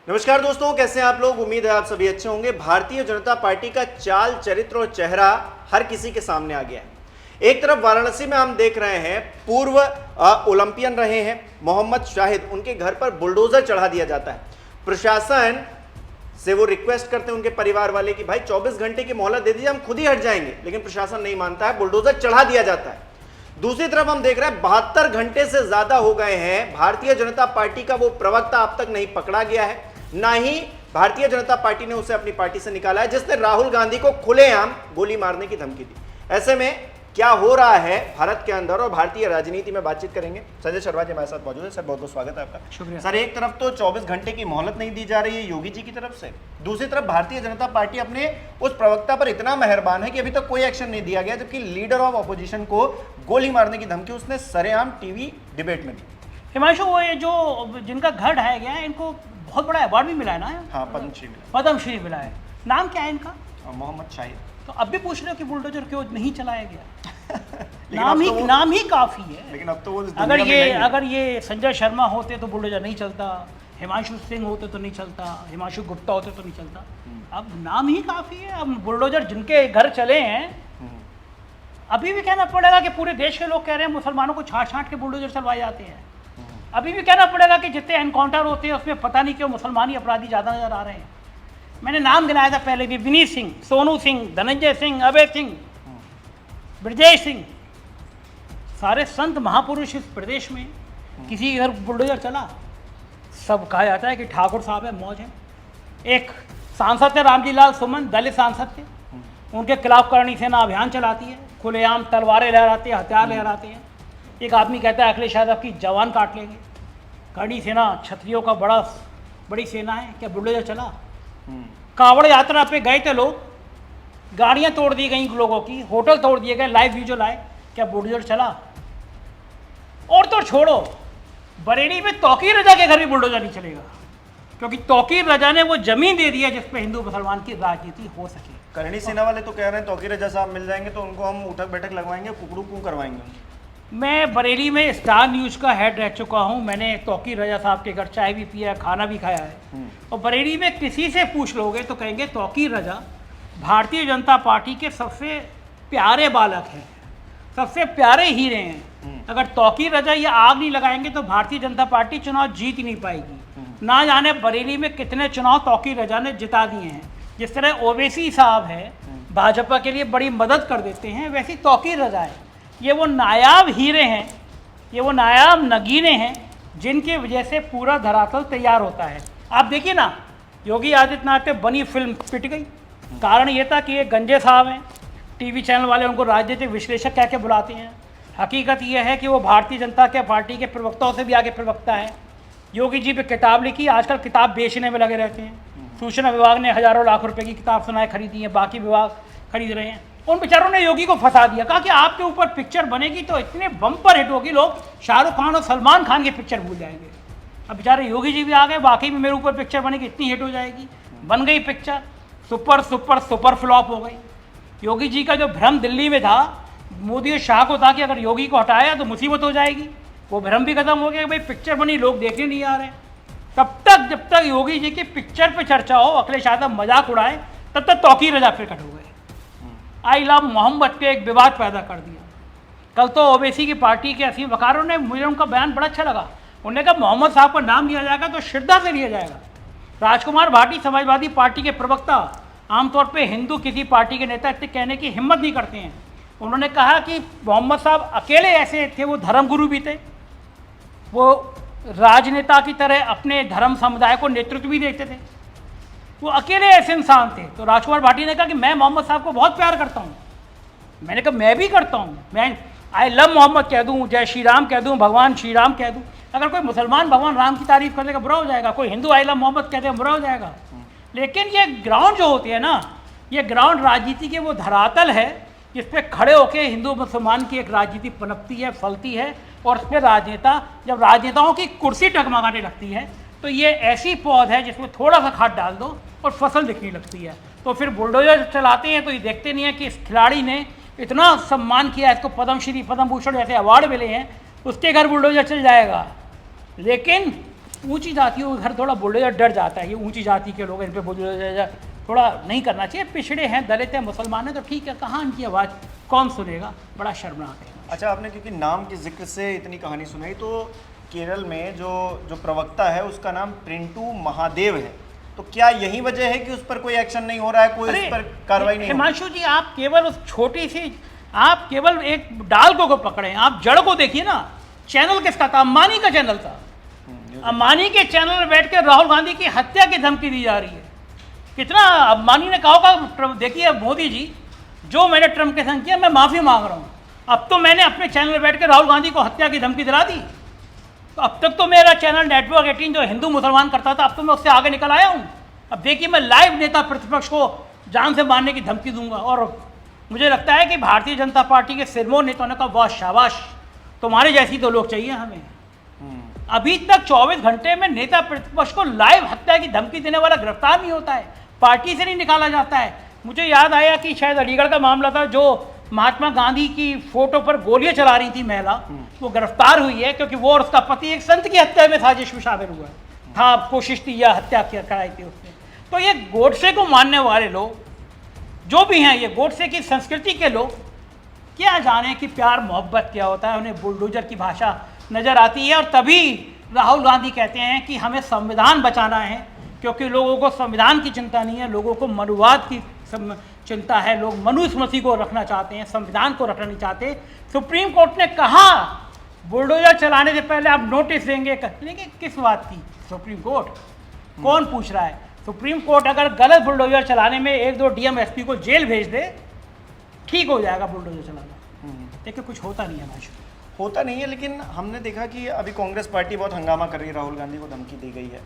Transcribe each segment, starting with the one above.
नमस्कार दोस्तों, कैसे हैं आप लोग। उम्मीद है आप सभी अच्छे होंगे। भारतीय जनता पार्टी का चाल, चरित्र और चेहरा हर किसी के सामने आ गया है। एक तरफ वाराणसी में हम देख रहे हैं पूर्व ओलंपियन रहे हैं मोहम्मद शाहिद, उनके घर पर बुलडोजर चढ़ा दिया जाता है। प्रशासन से वो रिक्वेस्ट करते हैं उनके परिवार वाले कि भाई 24 घंटे की मोहलत दे दीजिए, हम खुद ही हट जाएंगे, लेकिन प्रशासन नहीं मानता है, बुलडोजर चढ़ा दिया जाता है। दूसरी तरफ हम देख रहे हैं 72 घंटे से ज्यादा हो गए हैं, भारतीय जनता पार्टी का वो प्रवक्ता अब तक नहीं पकड़ा गया है, ना ही भारतीय जनता पार्टी ने उसे अपनी पार्टी से निकाला है, जिसने राहुल गांधी को खुलेआम गोली मारने की धमकी दी। ऐसे में क्या हो रहा है भारत के अंदर और भारतीय राजनीति में, बातचीत करेंगे। संजय शर्मा जी हमारे साथ मौजूद है। सर बहुत बहुत स्वागत है आपका। शुक्रिया सर, एक तरफ तो 24 घंटे की मोहलत नहीं दी जा रही है योगी जी की तरफ से, दूसरी तरफ भारतीय जनता पार्टी अपने उस प्रवक्ता पर इतना मेहरबान है कि अभी तक कोई एक्शन नहीं दिया गया, जबकि लीडर ऑफ अपोजिशन को गोली मारने की धमकी उसने सरेआम टीवी डिबेट में दी। हिमांशु, वो ये जो जिनका घर ढाया गया है, इनको बहुत बड़ा अवार्ड भी मिला है ना। हाँ, पद्मश्री मिला है। नाम क्या है इनका? मोहम्मद शाहिद। तो अब भी पूछ रहे हो कि बुलडोजर क्यों नहीं चलाया गया? लेकिन नाम ही काफी है। लेकिन अब तो वो अगर ये संजय शर्मा होते तो बुलडोजर नहीं चलता, हिमांशु सिंह होते तो नहीं चलता, हिमांशु गुप्ता होते तो नहीं चलता। अब नाम ही काफी है। अब बुलडोजर जिनके घर चले हैं, अभी भी कहना पड़ेगा कि पूरे देश के लोग कह रहे हैं मुसलमानों को छांट छांट के बुलडोजर चलवाए जाते हैं। अभी भी कहना पड़ेगा कि जितने एनकाउंटर होते हैं उसमें पता नहीं क्यों मुसलमानी अपराधी ज़्यादा नजर आ रहे हैं। मैंने नाम गिनाया था पहले भी, विनीत सिंह, सोनू सिंह, धनंजय सिंह, अभय सिंह, ब्रजेश सिंह, सारे संत महापुरुष इस प्रदेश में। किसी के घर बुलडोजर चला, सब कहा जाता है कि ठाकुर साहब है, मौज है। एक सांसद थे रामजी लाल सुमन, दलित सांसद थे, उनके खिलाफ करणी सेना अभियान चलाती है, खुलेआम तलवारें लहराते हैं, हथियार लहराते हैं। एक आदमी कहता है अखिलेश यादव की जवान काट लेंगे। करणी सेना क्षत्रियों का बड़ी सेना है, क्या बुलडोजर चला? कांवड़ यात्रा पे गए थे लोग, गाड़ियां तोड़ दी गई लोगों की, होटल तोड़ दिए गए, लाइव वीडियो लाए, क्या बुलडोजर चला? और तो छोड़ो, बरेली में तौकीर रजा के घर भी बुलडोजर नहीं चलेगा, क्योंकि तौकीर रजा ने वो जमीन दे दी है जिस पे हिंदू मुसलमान की राजनीति हो सके। करणी सेना वाले तो कह रहे हैं तौकीर रजा साहब मिल जाएंगे तो उनको हम उठक बैठक लगवाएंगे, कुकड़ू क्यों करवाएंगे। मैं बरेली में स्टार न्यूज का हेड रह चुका हूं, मैंने तौकीर रजा साहब के घर चाय भी पिया है, खाना भी खाया है। और बरेली में किसी से पूछ लोगे तो कहेंगे तौकीर रजा भारतीय जनता पार्टी के सबसे प्यारे बालक हैं, सबसे प्यारे हीरे हैं। अगर तौकीर रजा ये आग नहीं लगाएंगे तो भारतीय जनता पार्टी चुनाव जीत ही नहीं पाएगी। ना जाने बरेली में कितने चुनाव तौकीर रजा ने जिता दिए हैं। जिस तरह ओवैसी साहब है, भाजपा के लिए बड़ी मदद कर देते हैं, वैसी तौकीर रजा है। ये वो नायाब हीरे हैं, ये वो नायाब नगीने हैं जिनकी वजह से पूरा धरातल तैयार होता है। आप देखिए ना, योगी आदित्यनाथ पे बनी फिल्म पिट गई। कारण ये था कि ये गंजे साहब हैं, टीवी चैनल वाले उनको राजनीतिक विश्लेषक कह के बुलाते हैं। हकीकत ये है कि वो भारतीय जनता के पार्टी के प्रवक्ताओं से भी आगे प्रवक्ता है। योगी जी पे किताब लिखी, आजकल किताब बेचने में लगे रहते हैं। सूचना विभाग ने हज़ारों लाख रुपए की किताब सुनाए खरीदी है, बाकी विभाग खरीद रहे हैं। उन बेचारों ने योगी को फंसा दिया, कहा कि आपके ऊपर पिक्चर बनेगी तो इतने बम्पर हिट होगी, लोग शाहरुख खान और सलमान खान की पिक्चर भूल जाएंगे। अब बेचारे योगी जी भी आ गए, वाकई में मेरे ऊपर पिक्चर बनेगी, इतनी हिट हो जाएगी। बन गई picture, super super super flop हो गई। योगी जी का जो भ्रम दिल्ली में था, मोदी और शाह को था कि अगर योगी को हटाया तो मुसीबत हो जाएगी, वो भ्रम भी खत्म हो गया। भाई पिक्चर बनी, लोग देखने नहीं आ रहे। जब तक योगी जी की पिक्चर पे चर्चा हो, अखिलेश यादव मजाक उड़ाए, तब तक तौकीर रजा फिर कट हो गए। आई लव मोहम्मद पे एक विवाद पैदा कर दिया। कल तो ओवैसी की पार्टी के असीम वकारों ने, मुझे उनका बयान बड़ा अच्छा लगा, उन्होंने कहा मोहम्मद साहब का नाम लिया जाएगा तो श्रद्धा से लिया जाएगा। राजकुमार भाटी समाजवादी पार्टी के प्रवक्ता आमतौर पे हिंदू किसी पार्टी के नेता इतने कहने की हिम्मत नहीं करते हैं। उन्होंने कहा कि मोहम्मद साहब अकेले ऐसे थे, वो धर्मगुरु भी थे, वो राजनेता की तरह अपने धर्म समुदाय को नेतृत्व भी देते थे, वो अकेले ऐसे इंसान थे। तो राजकुमार भाटी ने कहा कि मैं मोहम्मद साहब को बहुत प्यार करता हूँ। मैंने कहा मैं भी करता हूँ, मैं आई लव मोहम्मद कह दूँ, जय श्री राम कह दूँ, भगवान श्री राम कह दूँ। अगर कोई मुसलमान भगवान राम की तारीफ कर देगा बुरा हो जाएगा, कोई हिंदू आई लव मोहम्मद कहते हैं बुरा हो जाएगा। लेकिन ये ग्राउंड जो होती है ना, ये ग्राउंड राजनीति के वो धरातल है जिस पे खड़े होकर हिंदू मुसलमान की एक राजनीति पनपती है, फलती है। और उसमें जब राजनेताओं की कुर्सी टगमगाने लगती है तो ये ऐसी पौध है जिसमें थोड़ा सा खाद डाल दो और फसल दिखने लगती है। तो फिर बुलडोजर चलाते हैं तो ये देखते नहीं है कि इस खिलाड़ी ने इतना सम्मान किया, इसको पद्मश्री पद्म भूषण जैसे अवार्ड मिले हैं, उसके घर बुलडोजर चल जाएगा। लेकिन ऊंची जातियों के घर थोड़ा बुलडोजर डर जाता है, ये ऊंची जाति के लोग इन पे बुलडोजर थोड़ा नहीं करना चाहिए, पिछड़े हैं, दलित हैं, मुसलमान हैं, तो ठीक है, कहाँ इनकी आवाज़ कौन सुनेगा, बड़ा शर्मनाक है। अच्छा, आपने क्योंकि नाम के जिक्र से इतनी कहानी सुनाई, तो केरल में जो प्रवक्ता है उसका नाम प्रिंटू महादेव है, तो क्या यही वजह है कि उस पर कोई एक्शन नहीं हो रहा है, कोई उस पर कार्रवाई नहीं हो रही? हिमांशु जी, आप केवल उस छोटी सी, आप केवल एक डाल को पकड़े, आप जड़ को देखिए ना। चैनल किसका था? अंबानी का चैनल था। अंबानी के चैनल में बैठ कर राहुल गांधी की हत्या की धमकी दी जा रही है। कितना अंबानी ने कहा होगा, देखिए मोदी जी, जो मैंने ट्रम्प के संग किया मैं माफ़ी मांग रहा हूँ, अब तो मैंने अपने चैनल में बैठ कर राहुल गांधी को हत्या की धमकी दिला दी। तो अब तक तो मेरा चैनल नेटवर्क 18 जो हिंदू मुसलमान करता था, अब तो मैं उससे आगे निकल आया हूँ। अब देखिए, मैं लाइव नेता प्रतिपक्ष को जान से मारने की धमकी दूंगा। और मुझे लगता है कि भारतीय जनता पार्टी के सिरमौर नेताओं ने कहा, वाह शाबाश, तुम्हारे जैसी तो लोग चाहिए हमें। अभी तक 24 घंटे में नेता प्रतिपक्ष को लाइव हत्या की धमकी देने वाला गिरफ्तार नहीं होता है, पार्टी से नहीं निकाला जाता है। मुझे याद आया कि शायद अलीगढ़ का मामला था, जो महात्मा गांधी की फोटो पर गोलियां चला रही थी महिला, वो गिरफ्तार हुई है क्योंकि वो और उसका पति एक संत की हत्या में साजिश में शामिल हुआ था, कोशिश थी या हत्या कराई थी उसने। तो ये गोडसे को मानने वाले लोग जो भी हैं, ये गोडसे की संस्कृति के लोग, क्या जाने कि प्यार मोहब्बत क्या होता है, उन्हें बुलडोजर की भाषा नजर आती है। और तभी राहुल गांधी कहते हैं कि हमें संविधान बचाना है, क्योंकि लोगों को संविधान की चिंता नहीं है, लोगों को मनुवाद की चिंता है, लोग मनुस्मृति को रखना चाहते हैं, संविधान को रखना नहीं चाहते। सुप्रीम कोर्ट ने कहा बुलडोजर चलाने से पहले आप नोटिस देंगे, लेकिन किस बात की? सुप्रीम कोर्ट कौन पूछ रहा है? सुप्रीम कोर्ट अगर गलत बुलडोजर चलाने में 1-2 डीएम एसपी को जेल भेज दे, ठीक हो जाएगा बुलडोजर चलाना। देखिए, कुछ होता नहीं है भाषा, होता नहीं है। लेकिन हमने देखा कि अभी कांग्रेस पार्टी बहुत हंगामा कर रही है, राहुल गांधी को धमकी दी गई है,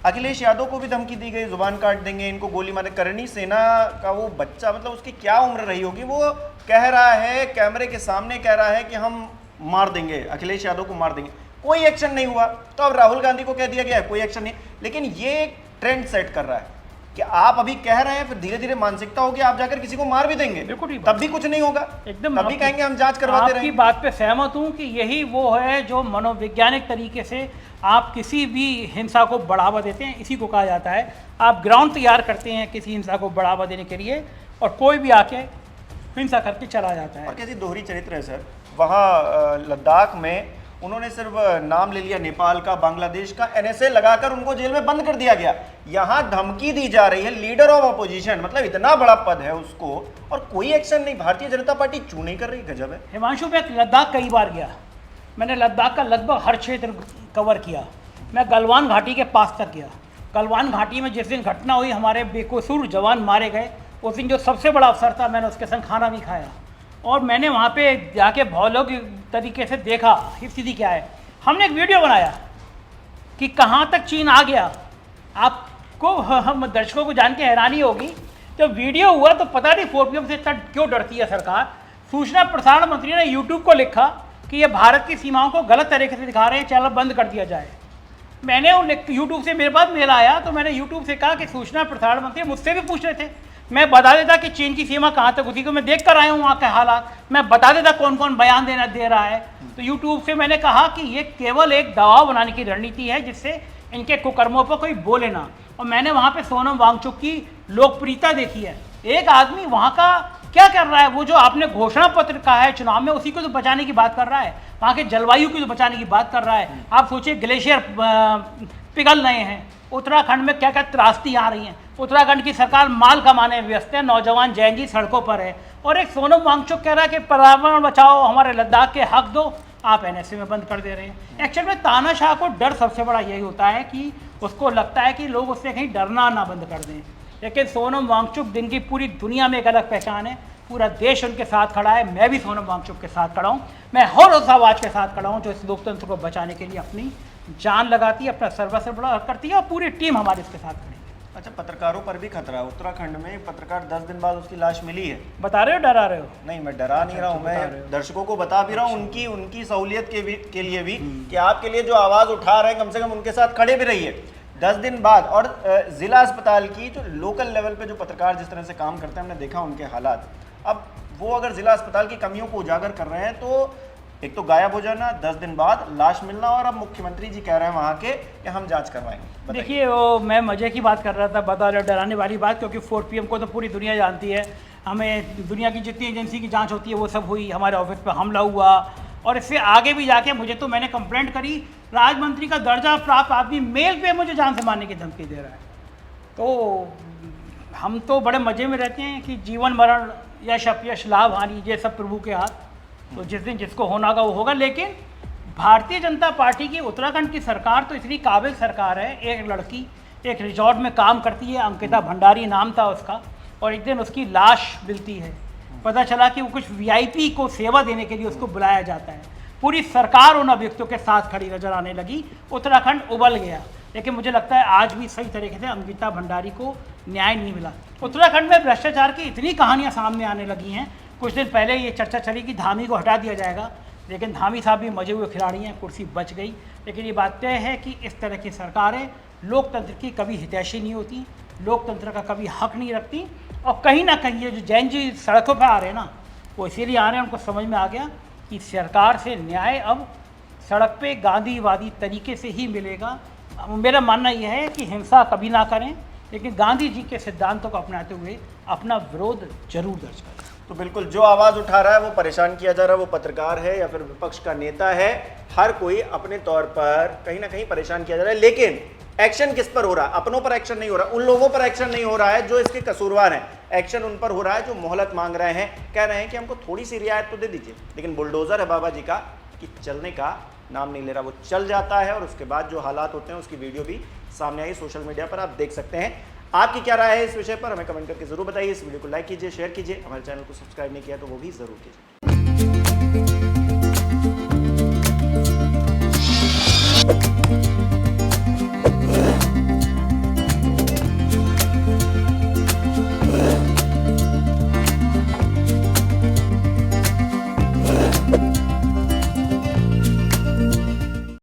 अखिलेश यादव को भी धमकी दी गई, जुबान काट देंगे, इनको गोली मारे। करणी सेना का वो बच्चा, मतलब उसकी क्या उम्र रही होगी, वो कह रहा है, कैमरे के सामने कह रहा है कि हम मार देंगे, अखिलेश यादव को मार देंगे। कोई एक्शन नहीं हुआ, तो अब राहुल गांधी को कह दिया गया है कोई एक्शन नहीं। लेकिन ये एक ट्रेंड सेट कर रहा है कि आप अभी कह रहे हैं, फिर धीरे धीरे मानसिकता होगी आप जाकर किसी को मार भी देंगे, तब भी कुछ नहीं होगा, एकदम तभी कहेंगे हम जांच करवाते रहेंगे। आपकी बात पे सहमत हूं कि यही वो है जो मनोवैज्ञानिक तरीके से आप किसी भी हिंसा को बढ़ावा देते हैं, इसी को कहा जाता है। आप ग्राउंड तैयार करते हैं किसी हिंसा को बढ़ावा देने के लिए, और कोई भी आके हिंसा करके चला जाता है। और कैसी दोहरी चरित्र है सर, वहाँ लद्दाख में उन्होंने सिर्फ नाम ले लिया नेपाल का, बांग्लादेश का, एनएसए लगाकर उनको जेल में बंद कर दिया गया। यहाँ धमकी दी जा रही है लीडर ऑफ अपोजिशन, मतलब इतना बड़ा पद है उसको, और कोई एक्शन नहीं। भारतीय जनता पार्टी चू नहीं कर रही, गजब है। हिमांशु, मैं लद्दाख कई बार गया, मैंने लद्दाख का लगभग हर क्षेत्र कवर किया। मैं गलवान घाटी के पास तक गया। गलवान घाटी में जिस दिन घटना हुई, हमारे बेकसूर जवान मारे गए, उस दिन जो सबसे बड़ा अवसर था, मैंने उसके संग खाना भी खाया, और मैंने वहाँ पे जाके भौगोलिक तरीके से देखा कि स्थिति क्या है। हमने एक वीडियो बनाया कि कहाँ तक चीन आ गया। आपको, हम दर्शकों को जान के हैरानी होगी, जब वीडियो हुआ तो पता नहीं 4PM से इतना क्यों डरती है सरकार। सूचना प्रसारण मंत्री ने यूट्यूब को लिखा कि ये भारत की सीमाओं को गलत तरीके से दिखा रहे हैं, चैनल बंद कर दिया जाए। मैंने यूट्यूब से, मेरे पास मेल आया, तो मैंने यूट्यूब से कहा कि सूचना प्रसारण मंत्री मुझसे भी पूछ रहे थे, मैं बता देता कि चीन की सीमा कहाँ तक, उसी को मैं देख कर आया हूँ वहाँ के हालात, मैं बता देता कौन कौन बयान दे रहा है। तो यूट्यूब से मैंने कहा कि ये केवल एक दबाव बनाने की रणनीति है, जिससे इनके कुकर्मों पर कोई बोले ना। और मैंने वहाँ पे सोनम वांगचुक की लोकप्रियता देखी है। एक आदमी वहाँ का क्या कर रहा है, वो जो आपने घोषणा पत्र कहा है चुनाव में, उसी को तो बचाने की बात कर रहा है, वहाँ के जलवायु को तो बचाने की बात कर रहा है। आप सोचिए, ग्लेशियर पिघल रहे हैं, उत्तराखंड में क्या क्या त्रासदी आ रही हैं, उत्तराखंड की सरकार माल कमाने में व्यस्त है, नौजवान जैन जी सड़कों पर है, और एक सोनम वांगचुक कह रहा है कि पर्यावरण बचाओ, हमारे लद्दाख के हक दो, आप एनएसए में बंद कर दे रहे हैं। एक्चुअल में तानाशाह को डर सबसे बड़ा यही होता है कि उसको लगता है कि लोग उससे कहीं डरना ना बंद कर दें। लेकिन सोनम वांगचुक दिन की पूरी दुनिया में एक अलग पहचान है, पूरा देश उनके साथ खड़ा है। मैं भी सोनम वांगचुक के साथ खड़ा हूँ, मैं हर उस आवाज़ के साथ खड़ा हूँ जो इस लोकतंत्र को बचाने के लिए अपनी जान लगाती है, अपना सर्वस्व बड़ा करती है, और पूरी टीम हमारी इसके साथ खड़ी है। अच्छा, पत्रकारों पर भी खतरा है। उत्तराखंड में पत्रकार 10 दिन बाद उसकी लाश मिली है। बता रहे हो, डरा रहे हो? नहीं, मैं डरा नहीं रहा हूँ, मैं दर्शकों को बता भी रहा हूँ, उनकी सहूलियत के लिए भी, कि आपके लिए जो आवाज़ उठा रहे हैं कम से कम उनके साथ खड़े भी रहिए। 10 दिन बाद, और जिला अस्पताल की जो लोकल लेवल पे जो पत्रकार जिस तरह से काम करते हैं, हमने देखा उनके हालात। अब वो अगर जिला अस्पताल की कमियों को उजागर कर रहे हैं, तो एक तो गायब हो जाना, 10 दिन बाद लाश मिलना, और अब मुख्यमंत्री जी कह रहे हैं वहां के कि हम जांच करवाएंगे। बताइए। देखिए, वो मैं मजे की बात कर रहा था, बता रहा डराने वाली बात, क्योंकि 4 PM को तो पूरी दुनिया जानती है। हमें दुनिया की जितनी एजेंसी की जांच होती है वो सब हुई, हमारे ऑफिस पे हमला हुआ, और इससे आगे भी जाके मुझे तो, मैंने कंप्लेंट करी, राजमंत्री का दर्जा प्राप्त आदमी मेल पे मुझे जान से मारने की धमकी दे रहा है। तो हम तो बड़े मज़े में रहते हैं कि जीवन मरण, यश अपयश, लाभ हानि, ये सब प्रभु के हाथ, तो जिस दिन जिसको होना होगा वो होगा। लेकिन भारतीय जनता पार्टी की उत्तराखंड की सरकार तो इतनी काबिल सरकार है। एक लड़की एक रिजॉर्ट में काम करती है, अंकिता भंडारी नाम था उसका, और एक दिन उसकी लाश मिलती है। पता चला कि वो कुछ VIP को सेवा देने के लिए उसको बुलाया जाता है। पूरी सरकार उन अभियुक्तों के साथ खड़ी नजर आने लगी, उत्तराखंड उबल गया। लेकिन मुझे लगता है आज भी सही तरीके से अंकिता भंडारी को न्याय नहीं मिला। उत्तराखंड में भ्रष्टाचार की इतनी कहानियां सामने आने लगी हैं। कुछ दिन पहले ये चर्चा चली कि धामी को हटा दिया जाएगा, लेकिन धामी साहब भी मजे हुए खिलाड़ी हैं, कुर्सी बच गई। लेकिन ये बात तय है कि इस तरह की सरकारें लोकतंत्र की कभी हितैषी नहीं होती, लोकतंत्र का कभी हक नहीं रखती। और कहीं ना कहीं ये जो जैन जी सड़कों पर आ रहे हैं ना, वो इसीलिए आ रहे हैं, उनको समझ में आ गया कि सरकार से न्याय अब सड़क पे गांधीवादी तरीके से ही मिलेगा। मेरा मानना यह है कि हिंसा कभी ना करें, लेकिन गांधी जी के सिद्धांतों को अपनाते हुए अपना विरोध जरूर दर्ज करें। तो बिल्कुल, जो आवाज उठा रहा है, वो परेशान किया जा रहा है, वो पत्रकार है या फिर विपक्ष का नेता है, हर कोई अपने तौर पर कहीं ना कहीं परेशान किया जा रहा है। लेकिन एक्शन किस पर हो रहा है? अपनों पर एक्शन नहीं हो रहा, उन लोगों पर एक्शन नहीं हो रहा है जो इसके कसूरवार हैं। एक्शन उन पर हो रहा है जो मोहलत मांग रहे हैं, कह रहे हैं कि हमको थोड़ी सी रियायत तो दे दीजिए। लेकिन बुलडोजर है बाबा जी का कि चलने का नाम नहीं ले रहा, वो चल जाता है, और उसके बाद जो हालात होते हैं उसकी वीडियो भी सामने आई, सोशल मीडिया पर आप देख सकते हैं। आपकी क्या राय है इस विषय पर, हमें कमेंट करके जरूर बताइए। इस वीडियो को लाइक कीजिए, शेयर कीजिए, हमारे चैनल को सब्सक्राइब नहीं किया तो वो भी जरूर कीजिए।